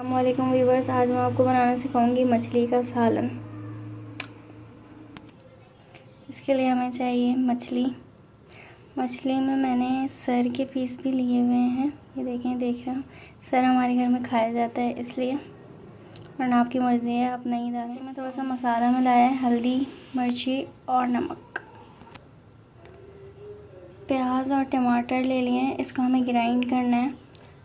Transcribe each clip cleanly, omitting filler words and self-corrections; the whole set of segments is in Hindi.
अस्सलामुअलैकुम व्यूवर्स, आज मैं आपको बनाना सिखाऊंगी मछली का सालन। इसके लिए हमें चाहिए मछली में मैंने सर के पीस भी लिए हुए हैं। ये देख रहे हो, सर हमारे घर में खाया जाता है इसलिए, वरना आपकी मर्ज़ी है, आप नहीं डालें। मैं थोड़ा सा मसाला मिलाया है, हल्दी, मिर्ची और नमक। प्याज और टमाटर ले लिए हैं, इसको हमें ग्राइंड करना है।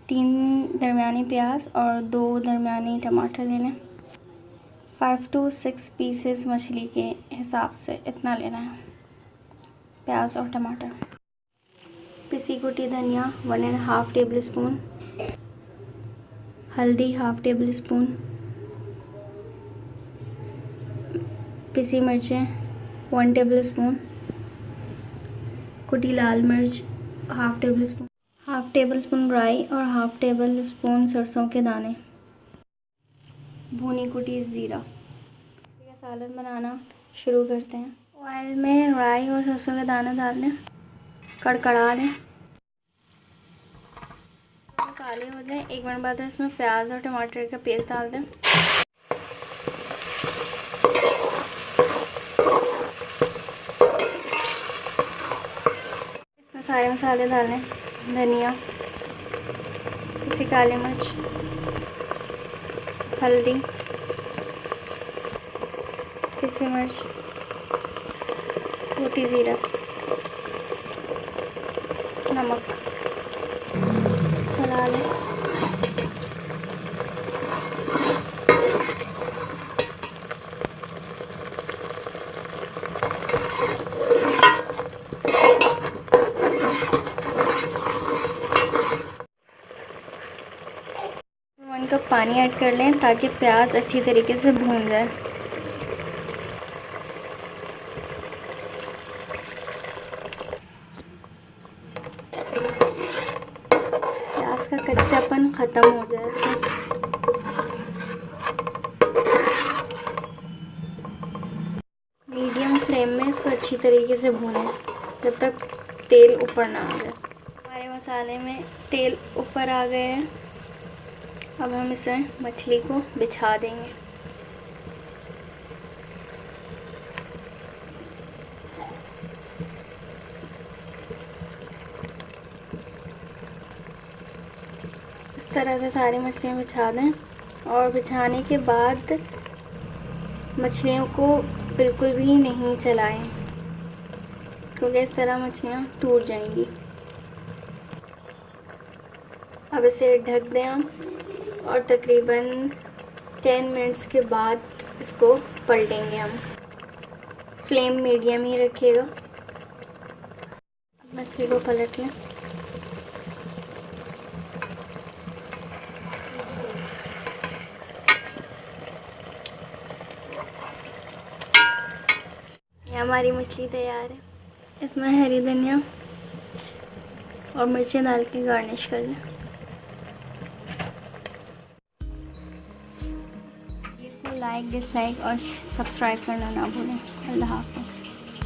3 दरमियानी प्याज और 2 दरमियानी टमाटर ले लें। 5 to 6 पीसेस मछली के हिसाब से इतना लेना है प्याज और टमाटर। पिसी कुटी धनिया 1.5 टेबल स्पून, हल्दी 1/2 टेबल स्पून, पिसी मिर्चें 1 टेबल स्पून, कुटी लाल मिर्च 1/2 टेबल स्पून, 1/2 टेबल स्पून राई और 1/2 टेबल स्पून सरसों के दाने, भुनी कुटी ज़ीरा। सालन बनाना शुरू करते हैं। ऑयल में राई और सरसों के दाने डाल दें, कड़कड़ा दें, काले हो जाए। 1 मिनट बाद इसमें प्याज और टमाटर का पेस्ट डाल दें। इसमें सारे मसाले डालें, धनिया, पिसी काली मिर्च, हल्दी, पिसी मिर्च, कुटी ज़ीरा, नमक, चला लें। वन कप पानी ऐड कर लें ताकि प्याज अच्छी तरीके से भून जाए। प्याज का कच्चापन ख़त्म हो जाए इसमें। मीडियम फ्लेम में इसको अच्छी तरीके से भूनें जब तक तेल ऊपर ना आ जाए। हमारे मसाले में तेल ऊपर आ गए हैं। अब हम इसमें मछली को बिछा देंगे। इस तरह से सारी मछलियाँ बिछा दें और बिछाने के बाद मछलियों को बिल्कुल भी नहीं चलाएं, क्योंकि इस तरह मछलियाँ टूट जाएंगी। अब इसे ढक दें हम और तकरीबन 10 मिनट्स के बाद इसको पलटेंगे हम। फ्लेम मीडियम ही रखिएगा। मछली को पलट लें। ये हमारी मछली तैयार है। इसमें हरी धनिया और मिर्चें डाल के गार्निश कर लें। लाइक, डिसलाइक और सब्सक्राइब करना ना भूलें। अल्लाह हाफ़िज़।